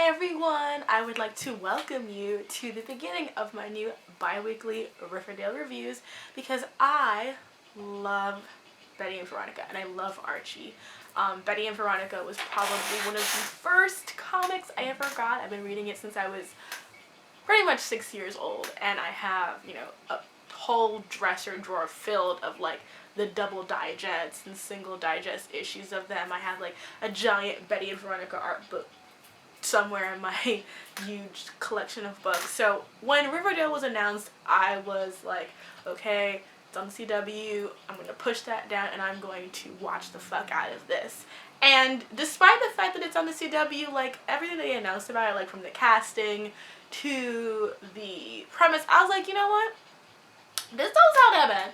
Hi everyone! I would like to welcome you to the beginning of my new bi-weekly Riverdale reviews because I love Betty and Veronica and I love Archie. Betty and Veronica was probably one of the first comics I ever got. I've been reading it since I was pretty much 6 years old, and I have, a whole dresser drawer filled of like the double digest and single digest issues of them. I have like a giant Betty and Veronica art book somewhere in my huge collection of books. So when Riverdale was announced, I was like, okay, it's on the CW, I'm going to push that down and I'm going to watch the fuck out of this. And despite the fact that it's on the CW, like everything they announced about it, like from the casting to the premise, I was like, you know what? This don't sound that bad.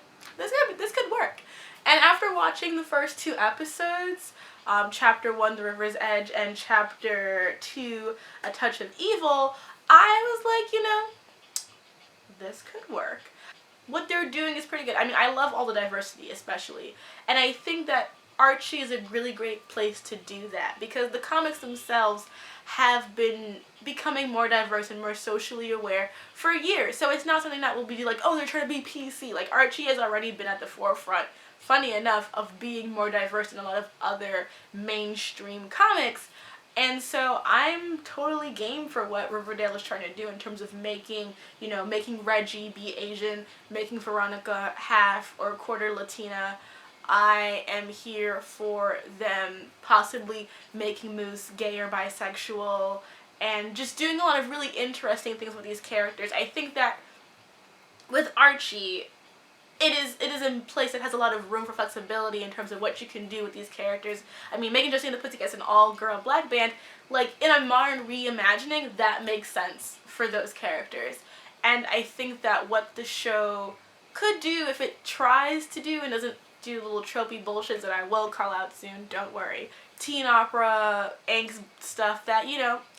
This could work. And after watching the first two episodes, Chapter 1, The River's Edge, and Chapter 2, A Touch of Evil, I was like, this could work. What they're doing is pretty good. I mean, I love all the diversity, especially. And I think that Archie is a really great place to do that because the comics themselves have been becoming more diverse and more socially aware for years. So it's not something that will be like, oh, they're trying to be PC. Like, Archie has already been at the forefront, funny enough, of being more diverse than a lot of other mainstream comics. And so I'm totally game for what Riverdale is trying to do in terms of making Reggie be Asian, making Veronica half or quarter Latina. I am here for them possibly making Moose gay or bisexual and just doing a lot of really interesting things with these characters. I think that with Archie, it is a place that has a lot of room for flexibility in terms of what you can do with these characters. I mean, making Josie and the Pussycats an all-girl black band, like, in a modern reimagining, that makes sense for those characters. And I think that what the show could do, if it tries to do and doesn't do little tropey bullshit that I will call out soon, don't worry, teen opera, angst stuff that,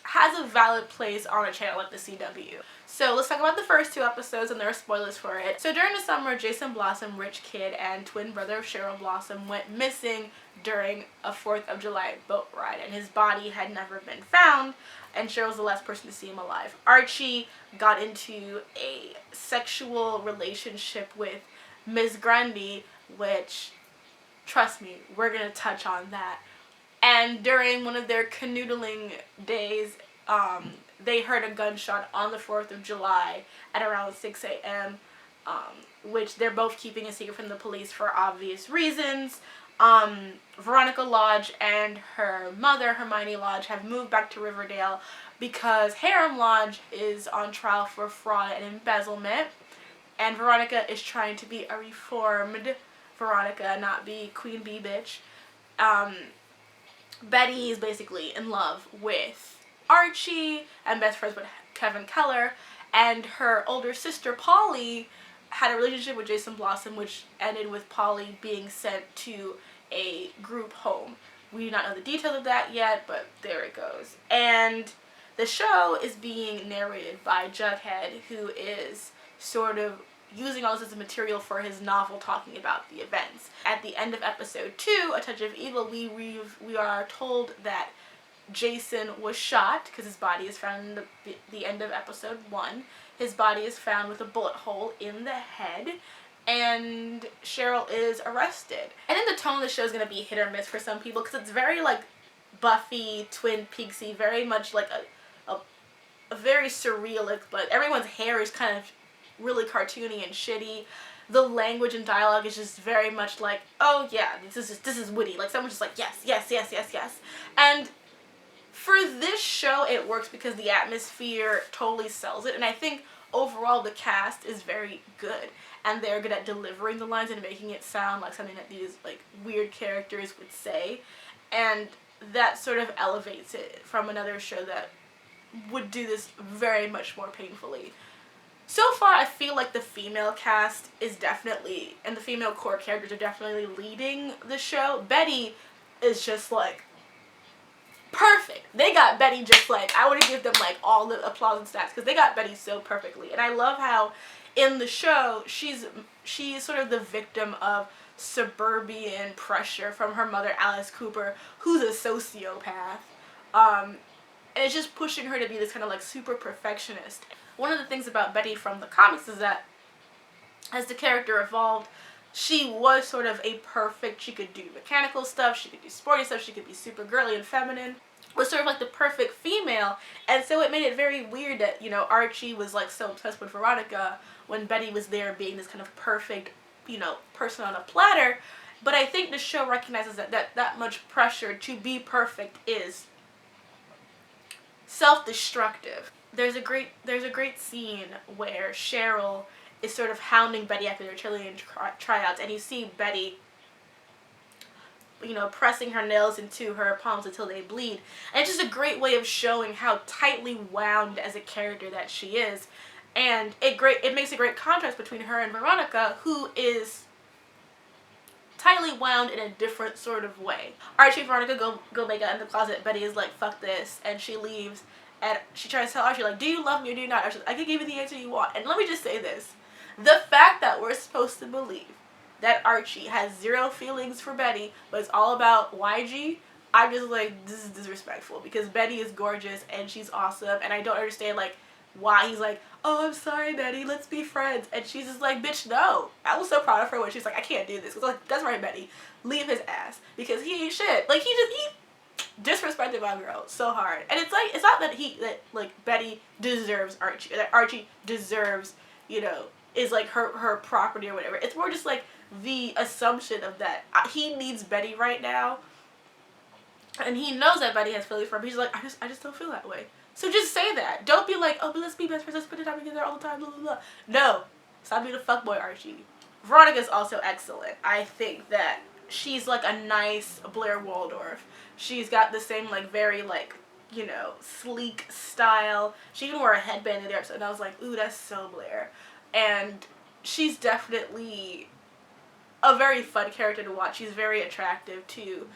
has a valid place on a channel like the CW. So let's talk about the first two episodes, and there are spoilers for it. So during the summer, Jason Blossom, rich kid and twin brother of Cheryl Blossom, went missing during a 4th of July boat ride, and his body had never been found, and Cheryl was the last person to see him alive. Archie got into a sexual relationship with Ms Grundy, which, trust me, we're gonna touch on that. And during one of their canoodling days, they heard a gunshot on the 4th of July at around 6 a.m., which they're both keeping a secret from the police for obvious reasons. Veronica Lodge and her mother, Hermione Lodge, have moved back to Riverdale because Harem Lodge is on trial for fraud and embezzlement, and Veronica is trying to be a reformed Veronica, not be Queen Bee bitch. Betty is basically in love with Archie and best friends with Kevin Keller, and her older sister Polly had a relationship with Jason Blossom, which ended with Polly being sent to a group home. We do not know the details of that yet, but there it goes. And the show is being narrated by Jughead, who is sort of using all this as material for his novel talking about the events. At the end of episode 2, A Touch of Evil, we are told that Jason was shot because his body is found in the end of episode 1. His body is found with a bullet hole in the head, and Cheryl is arrested. And then the tone of the show is going to be hit or miss for some people because it's very like Buffy, Twin Peaksy, very much like a very surreal, but everyone's hair is kind of really cartoony and shitty. The language and dialogue is just very much like, oh yeah, this is witty. Like someone's just like, yes, yes, yes, yes, yes. And for this show, it works because the atmosphere totally sells it, and I think overall the cast is very good, and they're good at delivering the lines and making it sound like something that these like weird characters would say, and that sort of elevates it from another show that would do this very much more painfully. So far, I feel like the female cast is definitely, and the female core characters are definitely leading the show. Betty is just like perfect. They got Betty just like, I want to give them like all the applause and stats because they got Betty so perfectly. And I love how in the show she's sort of the victim of suburban pressure from her mother, Alice Cooper, who's a sociopath. and it's just pushing her to be this kind of like super perfectionist. One of the things about Betty from the comics is that as the character evolved, she was sort of a perfect, she could do mechanical stuff, she could do sporty stuff, she could be super girly and feminine, was sort of like the perfect female, and so it made it very weird that, you know, Archie was like so obsessed with Veronica when Betty was there being this kind of perfect, you know, person on a platter. But I think the show recognizes that much pressure to be perfect is self-destructive. There's a great scene where Cheryl is sort of hounding Betty after their cheerleading tryouts, and you see Betty, you know, pressing her nails into her palms until they bleed. And it's just a great way of showing how tightly wound as a character that she is. And it makes a great contrast between her and Veronica, who is tightly wound in a different sort of way. Archie and Veronica go make out in the closet. Betty is like, fuck this, and she leaves. And she tries to tell Archie, like, do you love me or do you not? Archie's like, I can give you the answer you want. And let me just say this. The fact that we're supposed to believe that Archie has zero feelings for Betty, but it's all about YG, I'm just like, this is disrespectful, because Betty is gorgeous and she's awesome, and I don't understand, like, why he's like, oh, I'm sorry, Betty, let's be friends. And she's just like, bitch, no. I was so proud of her when she's like, I can't do this. Because like, that's right, Betty, leave his ass, because he ain't shit. Like, he disrespected my girl so hard. And it's like, it's not that like Betty deserves Archie, or that Archie deserves, you know, is like her property or whatever. It's more just like the assumption of that he needs Betty right now, and he knows that Betty has feelings for him. He's like, I just don't feel that way. So just say that. Don't be like, oh, but let's be best friends, let's spend time together all the time, blah blah blah. No, stop being a fuckboy, Archie. Veronica's also excellent. I think that she's like a nice Blair Waldorf. She's got the same like very like, you know, sleek style. She even wore a headband in the episode, and I was like, ooh, that's so Blair. And she's definitely a very fun character to watch. She's very attractive too.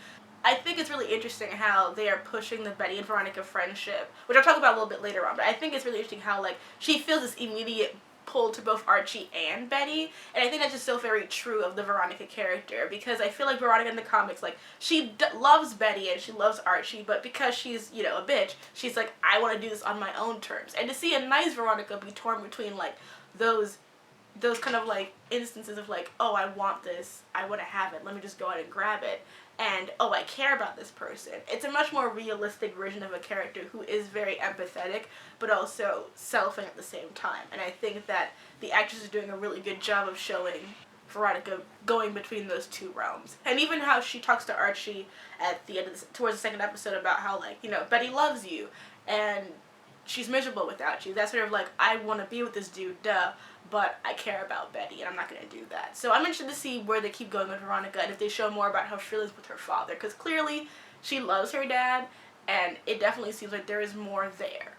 I think it's really interesting how they are pushing the Betty and Veronica friendship, which I'll talk about a little bit later on, but I think it's really interesting how like she feels this immediate pull to both Archie and Betty, and I think that's just so very true of the Veronica character, because I feel like Veronica in the comics, like, she loves Betty and she loves Archie, but because she's, you know, a bitch, she's like, I want to do this on my own terms. And to see a nice Veronica be torn between like those kind of like instances of like, oh, I want this, I want to have it, let me just go out and grab it, and oh, I care about this person. It's a much more realistic version of a character who is very empathetic but also selfing at the same time. And I think that the actress is doing a really good job of showing Veronica going between those two realms. And even how she talks to Archie at the end of towards the second episode about how, like, you know, Betty loves you and she's miserable without you. That's sort of like, I want to be with this dude, duh, but I care about Betty and I'm not going to do that. So I'm interested to see where they keep going with Veronica and if they show more about how she lives with her father, because clearly she loves her dad and it definitely seems like there is more there.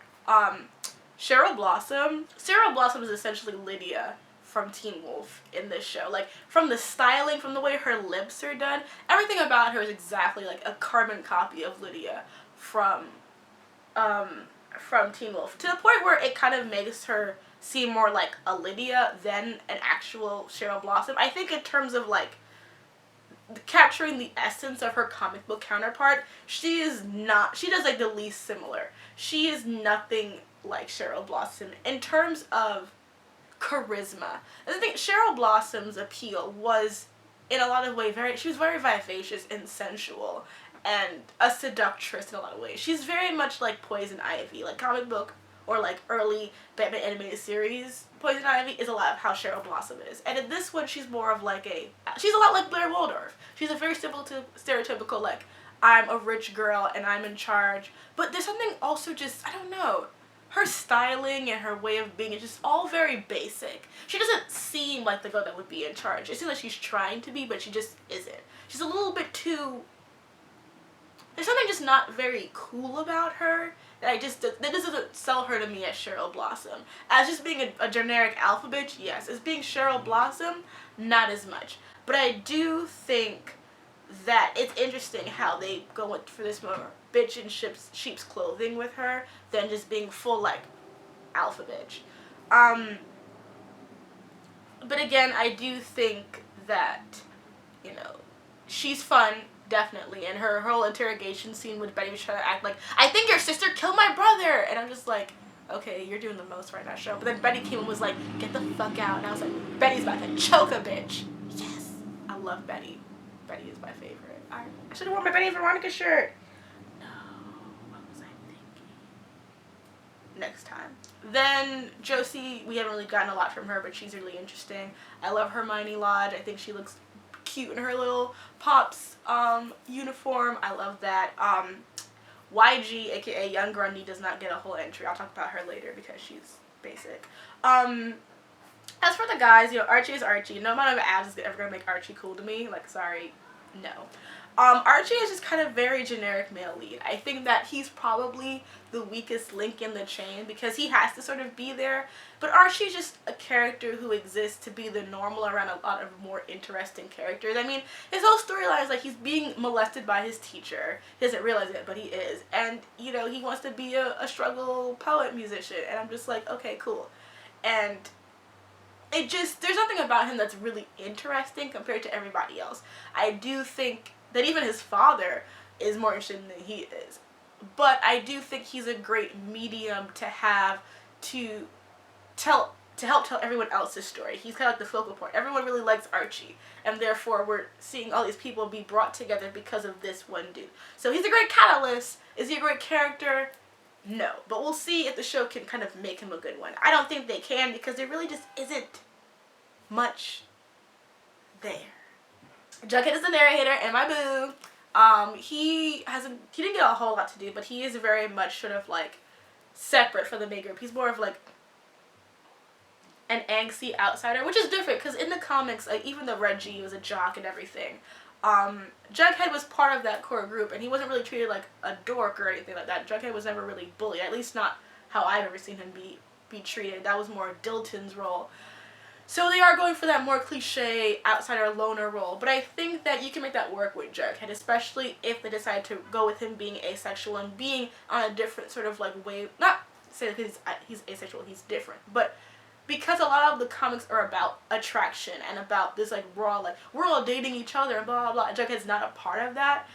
Cheryl Blossom is essentially Lydia from Teen Wolf in this show. Like, from the styling, from the way her lips are done, everything about her is exactly like a carbon copy of Lydia from Teen Wolf, to the point where it kind of makes her seem more like a Lydia than an actual Cheryl Blossom. I think in terms of like capturing the essence of her comic book counterpart, she does like the least similar. She is nothing like Cheryl Blossom in terms of charisma. I think Cheryl Blossom's appeal was in a lot of ways she was very vivacious and sensual and a seductress in a lot of ways. She's very much like Poison Ivy, like comic book or like early Batman animated series. Poison Ivy is a lot of how Cheryl Blossom is. And in this one, she's more of like she's a lot like Blair Waldorf. She's a very stereotypical, like, I'm a rich girl and I'm in charge. But there's something also just, I don't know, her styling and her way of being is just all very basic. She doesn't seem like the girl that would be in charge. It seems like she's trying to be, but she just isn't. She's a little bit too, there's something just not very cool about her that doesn't sell her to me as Cheryl Blossom. As just being a generic alpha bitch, yes. As being Cheryl Blossom, not as much. But I do think that it's interesting how they go for this more bitch in sheep's clothing with her than just being full like alpha bitch. But again, I do think that, you know, she's fun, definitely. And her whole interrogation scene with Betty was trying to act like, I think your sister killed my brother! And I'm just like, okay, you're doing the most right now, show. But then Betty came and was like, get the fuck out. And I was like, Betty's about to choke a bitch. Yes! I love Betty. Betty is my favorite. I should have worn my Betty and Veronica shirt. No, what was I thinking? Next time. Then Josie, we haven't really gotten a lot from her, but she's really interesting. I love Hermione Lodge. I think she looks cute in her little Pops uniform. I love that. YG, aka Young Grundy, does not get a whole entry. I'll talk about her later because she's basic. As for the guys, you know, Archie is Archie. No amount of abs is ever gonna make Archie cool to me. Like, sorry, no. Archie is just kind of very generic male lead. I think that he's probably the weakest link in the chain because he has to sort of be there. But Archie's just a character who exists to be the normal around a lot of more interesting characters. I mean, his whole storyline is like he's being molested by his teacher. He doesn't realize it, but he is. And, you know, he wants to be a struggle poet musician. And I'm just like, okay, cool. And it just, there's nothing about him that's really interesting compared to everybody else. I do think that even his father is more interesting than he is. But I do think he's a great medium to have to help tell everyone else's story. He's kind of like the focal point. Everyone really likes Archie, and therefore we're seeing all these people be brought together because of this one dude. So he's a great catalyst. Is he a great character? No. But we'll see if the show can kind of make him a good one. I don't think they can because there really just isn't much there. Jughead is the narrator, and my boo. He didn't get a whole lot to do, but he is very much sort of like separate from the main group. He's more of like an angsty outsider, which is different because in the comics, like even though Reggie was a jock and everything, Jughead was part of that core group, and he wasn't really treated like a dork or anything like that. Jughead was never really bullied, at least not how I've ever seen him be treated. That was more Dilton's role. So they are going for that more cliche outsider loner role, but I think that you can make that work with Jughead, especially if they decide to go with him being asexual and being on a different sort of like way, not say that he's asexual, he's different, but because a lot of the comics are about attraction and about this like raw, like we're all dating each other and blah blah blah, Jughead's not a part of that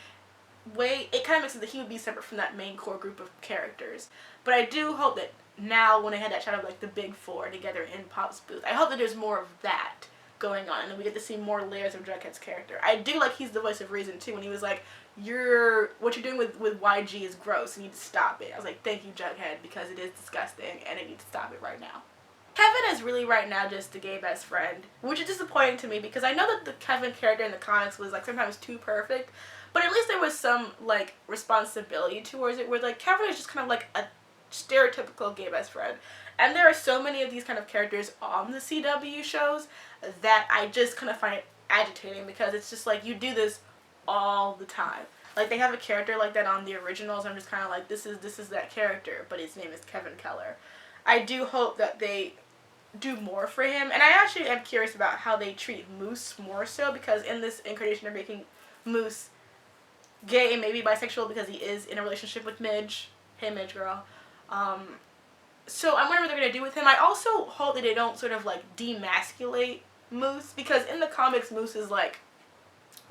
way. It kind of makes sense that he would be separate from that main core group of characters, but I do hope that now when I had that shot of like the big four together in Pop's booth, I hope that there's more of that going on and then we get to see more layers of Jughead's character. I do like he's the voice of reason too when he was like, what you're doing with YG is gross, you need to stop it. I was like, thank you Jughead, because it is disgusting and I need to stop it right now. Kevin is really right now just the gay best friend, which is disappointing to me because I know that the Kevin character in the comics was like sometimes too perfect, but at least there was some like responsibility towards it where like Kevin is just kind of like a stereotypical gay best friend, and there are so many of these kind of characters on the CW shows that I just kind of find it agitating because it's just like you do this all the time. Like they have a character like that on the originals. I'm just kind of like, this is that character, but his name is Kevin Keller. I do hope that they do more for him, and I actually am curious about how they treat Moose more so, because in this incarnation they're making Moose gay and maybe bisexual because he is in a relationship with Midge. Hey Midge girl. So I'm wondering what they're going to do with him. I also hope that they don't sort of like demasculate Moose, because in the comics Moose is like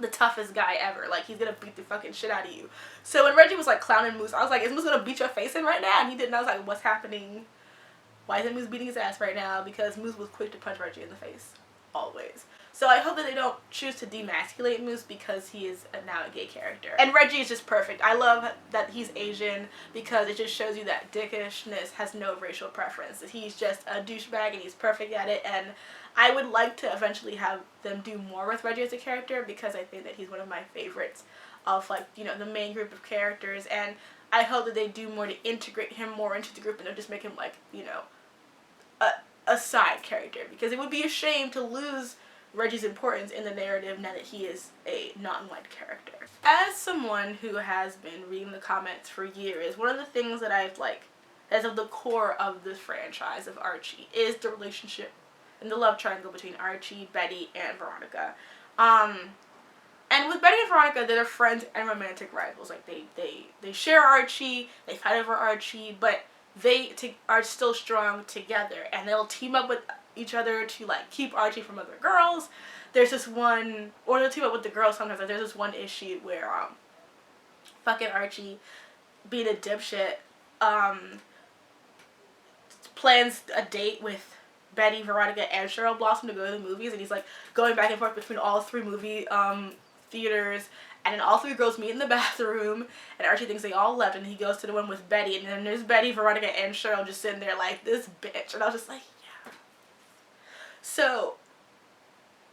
the toughest guy ever. Like he's going to beat the fucking shit out of you. So when Reggie was like clowning Moose, I was like, is Moose going to beat your face in right now? And he didn't. I was like, what's happening? Why isn't Moose beating his ass right now? Because Moose was quick to punch Reggie in the face. Always. So I hope that they don't choose to demasculate Moose because he is now a gay character. And Reggie is just perfect. I love that he's Asian because it just shows you that dickishness has no racial preference. He's just a douchebag and he's perfect at it, and I would like to eventually have them do more with Reggie as a character because I think that he's one of my favorites of like, you know, the main group of characters, and I hope that they do more to integrate him more into the group and not just make him like, you know, a side character, because it would be a shame to lose Reggie's importance in the narrative now that he is a non-white character. As someone who has been reading the comments for years, one of the things that I've like, that's at the core of this franchise of Archie, is the relationship and the love triangle between Archie, Betty, and Veronica. And with Betty and Veronica, they're friends and romantic rivals. Like they share Archie, they fight over Archie, but they are still strong together, and they'll team up with each other to like keep Archie from other girls. there's this one, or the two with the girls sometimes, like, there's this one issue where, fucking Archie, being a dipshit, plans a date with Betty, Veronica, and Cheryl Blossom to go to the movies, and he's like going back and forth between all 3 movie theaters, and then all 3 girls meet in the bathroom, and Archie thinks they all left, and he goes to the one with Betty, and then there's Betty, Veronica, and Cheryl just sitting there like, this bitch, and I was just like, yeah. So,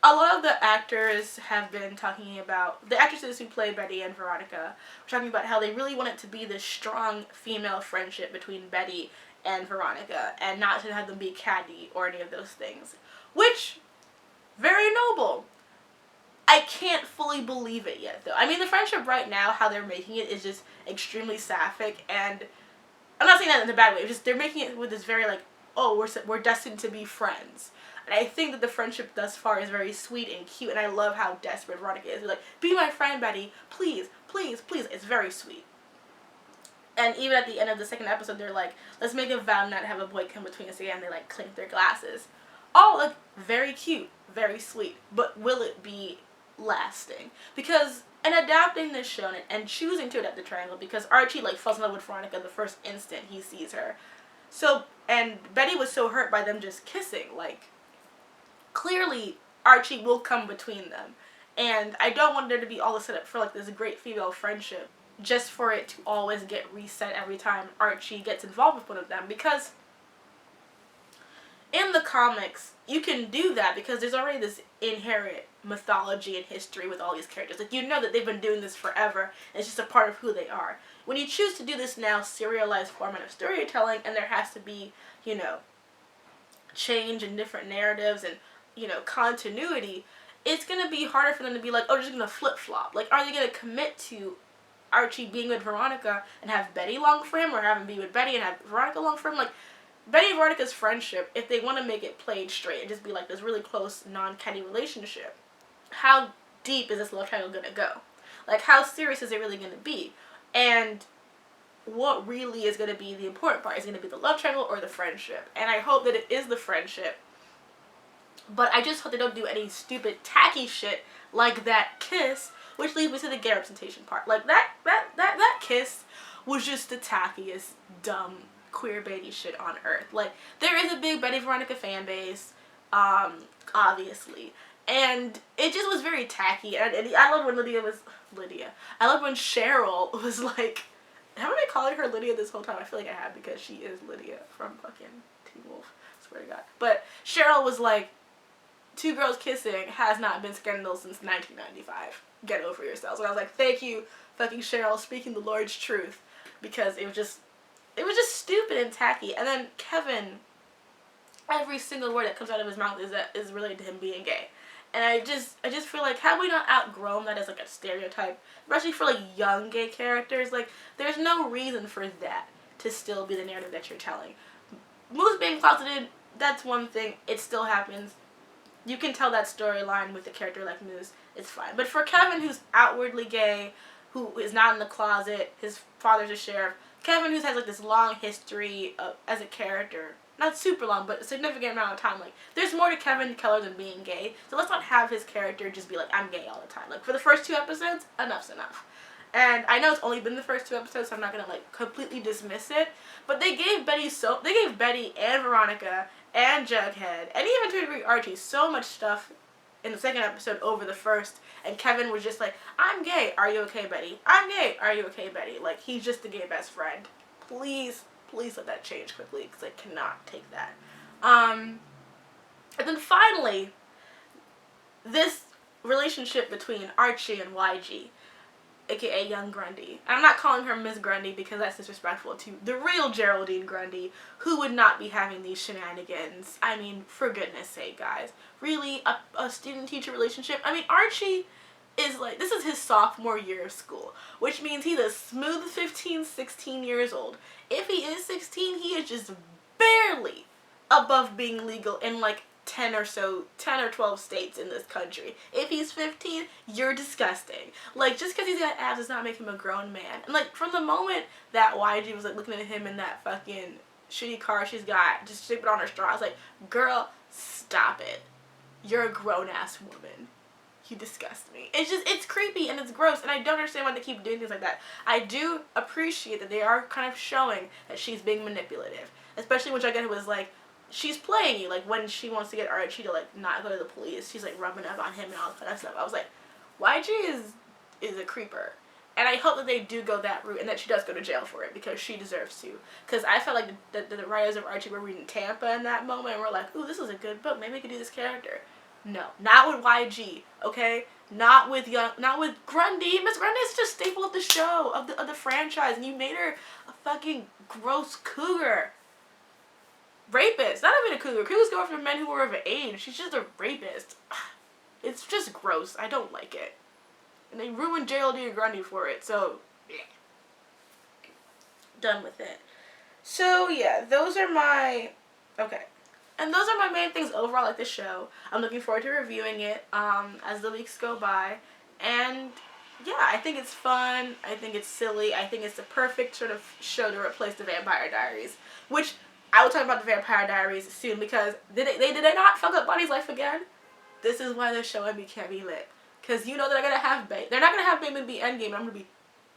a lot of the actors have been talking about, the actresses who play Betty and Veronica, were talking about how they really want it to be this strong female friendship between Betty and Veronica, and not to have them be catty or any of those things. Which, very noble. I can't fully believe it yet, though. I mean, the friendship right now, how they're making it, is just extremely sapphic, and I'm not saying that in a bad way, it's just they're making it with this very, like, oh, we're destined to be friends. And I think that the friendship thus far is very sweet and cute, and I love how desperate Veronica is. They're like, be my friend, Betty, please, please, please. It's very sweet. And even at the end of the 2nd episode, they're like, let's make a vow not to have a boy come between us again. They, like, clink their glasses. All, like, very cute, very sweet. But will it be lasting? Because in adapting this show and choosing to adapt the triangle, because Archie, like, falls in love with Veronica the first instant he sees her. So, and Betty was so hurt by them just kissing, like, clearly Archie will come between them. And I don't want there to be all this set up for, like, this great female friendship, just for it to always get reset every time Archie gets involved with one of them, because in the comics you can do that because there's already this inherent mythology and history with all these characters. Like, you know that they've been doing this forever, and it's just a part of who they are. When you choose to do this now serialized format of storytelling, and there has to be, you know, change in different narratives and, you know, continuity, it's gonna be harder for them to be like, oh, they're just gonna flip-flop. Like, are they gonna commit to Archie being with Veronica and have Betty long for him, or have him be with Betty and have Veronica long for him? Like, Betty and Veronica's friendship, if they want to make it played straight and just be like this really close, non-catty relationship, how deep is this love triangle gonna go? Like, how serious is it really gonna be? And what really is gonna be the important part? Is it gonna be the love triangle or the friendship? And I hope that it is the friendship. But I just hope they don't do any stupid, tacky shit like that kiss, which leads me to the gay representation part. Like, that kiss was just the tackiest, dumb, queerbaity shit on earth. Like, there is a big Betty Veronica fan base, obviously. And it just was very tacky. And I love when I love when Cheryl was like, haven't I calling her Lydia this whole time? I feel like I have, because she is Lydia from fucking Teen Wolf. Swear to God. But Cheryl was like, 2 girls kissing has not been scandal since 1995. Get over yourselves. And I was like, thank you, fucking Cheryl, speaking the Lord's truth. Because it was just stupid and tacky. And then Kevin, every single word that comes out of his mouth is related to him being gay. And I just feel like, have we not outgrown that as, like, a stereotype? Especially for, like, young gay characters. Like, there's no reason for that to still be the narrative that you're telling. Moose being closeted, that's one thing. It still happens. You can tell that storyline with a character like Moose. It's fine. But for Kevin, who's outwardly gay, who is not in the closet, his father's a sheriff, Kevin, who has, like, this long history as a character, not super long, but a significant amount of time, like, there's more to Kevin Keller than being gay, so let's not have his character just be like, I'm gay all the time. Like, for the first 2 episodes, enough's enough. And I know it's only been the first 2 episodes, so I'm not gonna, like, completely dismiss it, but they gave Betty and Veronica and Jughead, and even to a degree Archie, so much stuff in the 2nd episode over the first, and Kevin was just like, I'm gay, are you okay, Betty? I'm gay, are you okay, Betty? Like, he's just a gay best friend. Please let that change quickly, because I cannot take that. And then finally, this relationship between Archie and YG, aka Young Grundy. I'm not calling her Ms Grundy because that's disrespectful to the real Geraldine Grundy, who would not be having these shenanigans. I mean, for goodness sake, guys. Really? A student-teacher relationship? I mean, Archie is like, this is his sophomore year of school, which means he's a smooth 15, 16 years old. If he is 16, he is just barely above being legal in, like, 10 or 12 states in this country. If he's 15, you're disgusting. Like, just because he's got abs does not make him a grown man. And, like, from the moment that YG was, like, looking at him in that fucking shitty car she's got, just sleeping on her straw, I was like, girl, stop it. you're a grown-ass woman. You disgust me. It's creepy and it's gross, and I don't understand why they keep doing things like that. I do appreciate that they are kind of showing that she's being manipulative. Especially when Jughead was like, she's playing you. Like, when she wants to get Archie to, like, not go to the police, she's, like, rubbing up on him and all that kind of stuff. I was like, YG is a creeper. And I hope that they do go that route and that she does go to jail for it, because she deserves to. Because I felt like the writers of Archie were reading Tampa in that moment and were like, ooh, this is a good book. Maybe we could do this character. No. Not with YG, okay? Not with Grundy. Ms Grundy is just a staple of the show, of the franchise, and you made her a fucking gross cougar. Rapist. Not even a cougar. Cougars go after men who were of age. She's just a rapist. It's just gross. I don't like it. And they ruined Geraldine Grundy for it, so yeah. Done with it. So yeah, those are my and those are my main things overall, like the show. I'm looking forward to reviewing it as the weeks go by, and yeah, I think it's fun. I think it's silly. I think it's the perfect sort of show to replace the Vampire Diaries, which I will talk about the Vampire Diaries soon, because did they not fuck up Bonnie's life again? This is why the show can't be lit. Because you know that they're not going to have Bateman be Endgame, and I'm going to be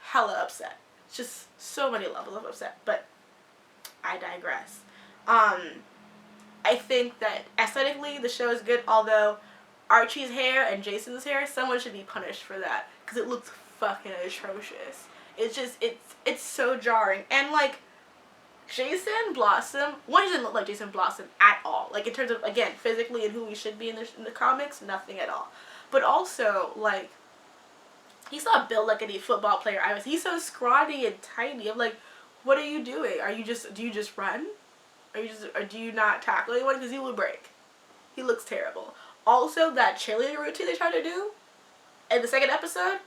hella upset. It's just so many levels of upset. But I digress. I think that aesthetically the show is good, although Archie's hair and Jason's hair, someone should be punished for that. Because it looks fucking atrocious. It's just, it's so jarring. And like, Jason Blossom, one doesn't look like Jason Blossom at all. Like, in terms of, again, physically and who he should be in the comics, nothing at all. But also, like, he's not built like any football player I was. He's so scrawny and tiny. I'm like, what are you doing? Do you just run? Or do you not tackle anyone? Because he will break. He looks terrible. Also, that cheerleader routine they tried to do in the second episode,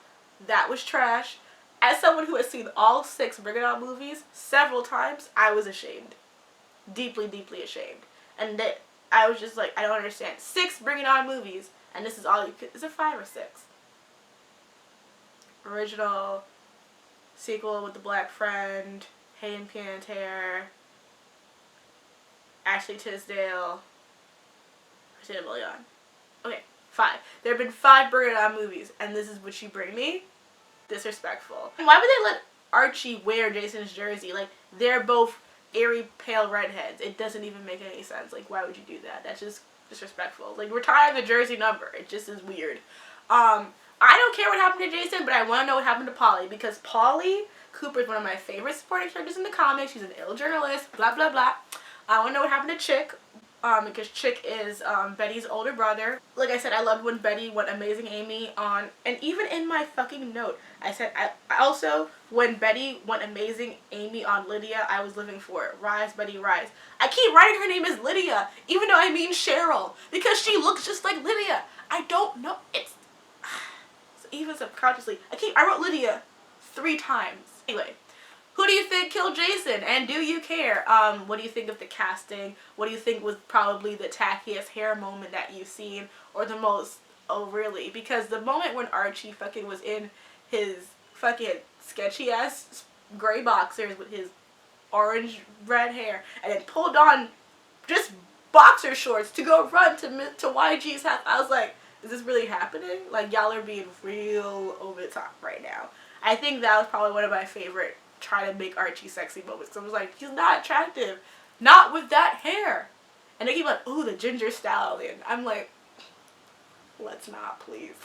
that was trash. As someone who has seen all 6 Bring It On movies several times, I was ashamed. Deeply, deeply ashamed. And that I was just like, I don't understand. 6 Bring It On movies, and this is all you could. Is it 5 or 6? Original, sequel with the Black Friend, Hayden Panettiere, Ashley Tisdale, Christina Milian. Okay, 5. There have been 5 Bring It On movies, and this is what you bring me? Disrespectful. Why would they let Archie wear Jason's jersey? Like, they're both airy, pale redheads. It doesn't even make any sense. Like, why would you do that? That's just disrespectful. Like, retire the jersey number. It just is weird. I don't care what happened to Jason, but I want to know what happened to Polly, because Polly Cooper is one of my favorite supporting characters in the comics. She's an ill journalist, blah, blah, blah. I want to know what happened to Chick, because Chick is Betty's older brother. Like I said, I loved when Betty went Amazing Amy on, and even in my fucking note, I said, I also, when Betty went Amazing Amy on Lydia, I was living for it. Rise, Betty, rise. I keep writing her name as Lydia, even though I mean Cheryl, because she looks just like Lydia. I don't know, it's even subconsciously. I wrote Lydia 3 times. Anyway. Who do you think killed Jason? And do you care? What do you think of the casting? What do you think was probably the tackiest hair moment that you've seen? Or the most, oh really? Because the moment when Archie fucking was in his fucking sketchy ass gray boxers with his orange red hair, and then pulled on just boxer shorts to go run to YG's house, I was like, is this really happening? Like, y'all are being real over the top right now. I think that was probably one of my favorite try to make Archie sexy moments. So I was like, he's not attractive. Not with that hair. And they keep like, ooh, the ginger stallion. I'm like, let's not, please.